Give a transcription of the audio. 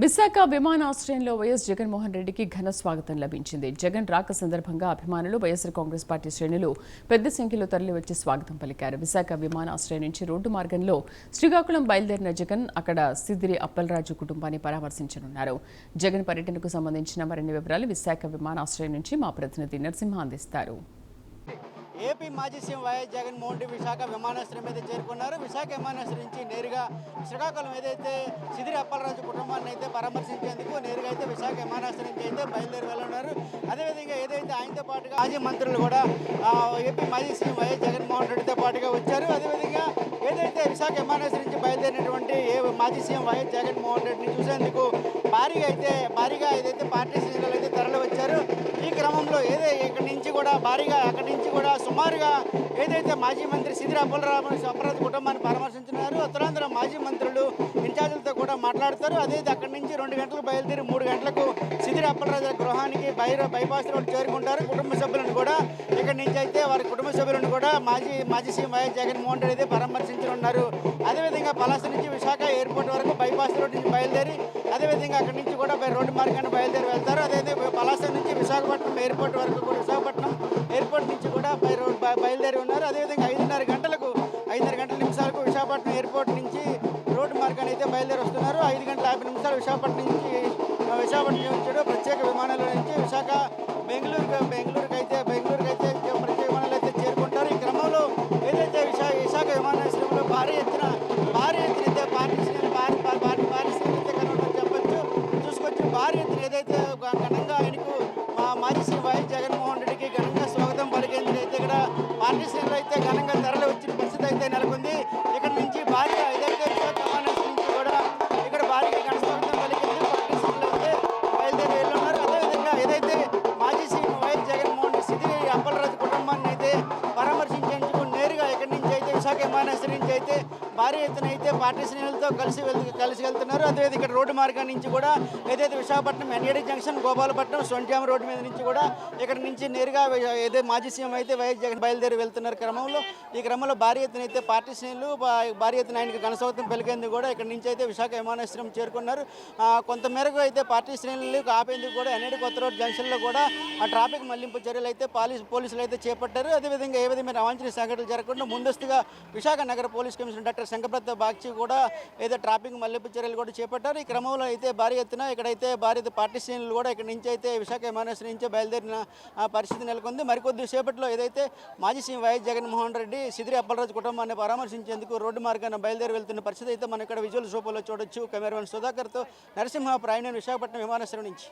విశాఖ విమానాశ్రయంలో వైఎస్ జగన్మోహన్ రెడ్డికి ఘన స్వాగతం లభించింది. జగన్ రాక సందర్భంగా అభిమానులు, వైఎస్ఆర్ కాంగ్రెస్ పార్టీ శ్రేణులు పెద్ద సంఖ్యలో తరలివచ్చి స్వాగతం పలికారు. విశాఖ విమానాశ్రయం నుంచి రోడ్డు మార్గంలో శ్రీకాకుళం బయలుదేరిన జగన్ అక్కడ సిద్దిరి అప్పలరాజు కుటుంబాన్ని పరామర్శించనున్నారు. జగన్ పర్యటనకు సంబంధించిన మరిన్ని వివరాలు విశాఖ విమానాశ్రయం నుంచి మా ప్రతినిధి నరసింహ అందిస్తారు. ఏపీ మాజీ సీఎం వైఎస్ జగన్మోహన్ రెడ్డి విశాఖ విమానాశ్రయం అయితే చేరుకున్నారు. విశాఖ విమానాశ్రయం నుంచి నేరుగా శ్రీకాకుళం ఏదైతే సిదిరి అప్పలరాజు కుటుంబాన్ని అయితే పరామర్శించేందుకు నేరుగా అయితే విశాఖ విమానాశ్రయం అయితే బయలుదేరి వెళ్ళనున్నారు. అదేవిధంగా ఏదైతే ఆయనతో పాటుగా మాజీ మంత్రులు కూడా ఏపీ మాజీ సీఎం వైఎస్ జగన్మోహన్ రెడ్డితో పాటుగా వచ్చారు. అదేవిధంగా ఏదైతే విశాఖ విమానాశ్రయం నుంచి బయలుదేరినటువంటి మాజీ సీఎం వైఎస్ జగన్మోహన్ రెడ్డిని చూసేందుకు భారీగా ఏదైతే పార్టీ శ్రేణులు అయితే తరలి వచ్చారు. ఈ క్రమంలో అక్కడి నుంచి కూడా సుమారుగా ఏదైతే మాజీ మంత్రి సిదిరి అప్పలరాజు కుటుంబాన్ని పరామర్శించున్నారు. ఉత్తరాంధ్ర మాజీ మంత్రులు ఇన్ఛార్జీలతో కూడా మాట్లాడతారు. అదైతే అక్కడి నుంచి 2 గంటలకు బయలుదేరి 3 గంటలకు సిదిరి అప్పలరాజు గృహానికి బైపాస్ రోడ్ చేరుకుంటారు. కుటుంబ సభ్యులను కూడా ఇక్కడి నుంచి అయితే వారి కుటుంబ సభ్యులను కూడా మాజీ సీఎం వైఎస్ జగన్మోహన్ రెడ్డి అయితే పరామర్శించనున్నారు. అదేవిధంగా పలాస నుంచి విశాఖ ఎయిర్పోర్ట్ వరకు బైపాస్ రోడ్ నుంచి బయలుదేరి అదేవిధంగా అక్కడి నుంచి కూడా రోడ్డు మార్గాన్ని బయలుదేరి వెళ్తారు. అదేవిధంగా పలాస నుంచి విశాఖపట్నం ఎయిర్పోర్ట్ వరకు కూడా విశాఖపట్నం ఎయిర్పోర్ట్ నుంచి కూడా బయలుదేరి ఉన్నారు. అదేవిధంగా 5:30 గంటలకు విశాఖపట్నం ఎయిర్పోర్ట్ నుంచి రోడ్డు మార్గాన్ని అయితే బయలుదేరి వస్తున్నారు. 5:50 విశాఖపట్నం నుంచి ప్రత్యేక విమానాల నుంచి బెంగళూరుకి అయితే ప్రత్యేక విమానాలు అయితే చేరుకుంటారు. ఈ క్రమంలో ఏదైతే విశాఖ విమానాశ్రయంలో భారీ ఎత్తున అయితే పార్టీ శ్రేణులు అయితే కనుగొని చెప్పచ్చు చూసుకొచ్చి భారీ ఎత్తున ఏదైతే ఘనంగా ఆయనకు మాజీ సీఎం వైఎస్ జగన్మోహన్ రెడ్డికి ఘనంగా స్వాగతం పలికేందుకు అయితే ఇక్కడ పార్టీ శ్రేణులు అయితే ఘనంగా తరలి వచ్చిన పరిస్థితి అయితే నెలకొంది. ఇక్కడ నుంచి భారీగా ఏదైతే విశాఖ విమానాశ్రయం నుంచి కూడా ఇక్కడ భారీగా ఘన స్వాగతం పలికేందుకు పార్టీ శ్రేణులు అయితే బయలుదేరి వెళ్ళున్నారు. అదేవిధంగా ఏదైతే మాజీ సీఎం వైఎస్ జగన్మోహన్ రెడ్డి సిదిరి అప్పలరాజు కుటుంబాన్ని అయితే పరామర్శించేందుకు నేరుగా ఇక్కడి నుంచి అయితే విశాఖ విమానాశ్రయం నుంచి అయితే భారీ ఎత్తున అయితే పార్టీ శ్రేణులతో కలిసి వెళ్తున్నారు. అదేవిధంగా ఇక్కడ రోడ్డు మార్గం నుంచి కూడా ఏదైతే Visakhapatnam NAD junction, Gopalapatnam, Sontyam road మీద నుంచి కూడా ఇక్కడ నుంచి నేరుగా ఏదైతే మాజీ సీఎం అయితే వైఎస్ జగన్ బయలుదేరి వెళ్తున్నారు. ఈ క్రమంలో భారీ ఎత్తున అయితే పార్టీ శ్రేణులు భారీ ఎత్తున ఆయనకు ఘనస్వాగతం పలికేందుకు కూడా ఇక్కడ నుంచి అయితే విశాఖ విమానాశ్రయం చేరుకున్నారు. కొంతమేరకు అయితే పార్టీ శ్రేణులు ఆపేందుకు కూడా ఎన్ఏడి కొత్త రోడ్ జంక్షన్లో కూడా ఆ ట్రాఫిక్ మళ్లింపు చర్యలు అయితే పోలీసులు అయితే చేపట్టారు. అదేవిధంగా ఏ విధమైన అవాంఛనీయ సంఘటనలు జరగకుండా ముందస్తుగా విశాఖ నగర పోలీస్ కమిషనర్ డాక్టర్ శంకరప్రతాప్ బాగ్చి కూడా ఏదో ట్రాఫిక్ మళ్లింపు చర్యలు కూడా చేపట్టారు. ఈ క్రమంలో అయితే భారీ ఎత్తున ఇక్కడైతే పార్టీ శ్రేణులు కూడా ఇక్కడ నుంచి అయితే విశాఖ విమానాశ్రయం నుంచి బయలుదేరిన పరిస్థితి నెలకొంది. మరికొద్ది సేపట్లో ఏదైతే మాజీ సీఎం వైఎస్ జగన్మోహన్ రెడ్డి సిదిరి అప్పలరాజు కుటుంబాన్ని పరామర్శించేందుకు రోడ్డు మార్గాన్ని బయలుదేరి వెళ్తున్న పరిస్థితి అయితే మనం ఇక్కడ విజువల్స్ రూపంలో చూడొచ్చు. కెమెరామెన్ సుధాకర్తో నరసింహ, ప్రైమ్, విశాఖపట్నం విమానాశ్రయం నుంచి.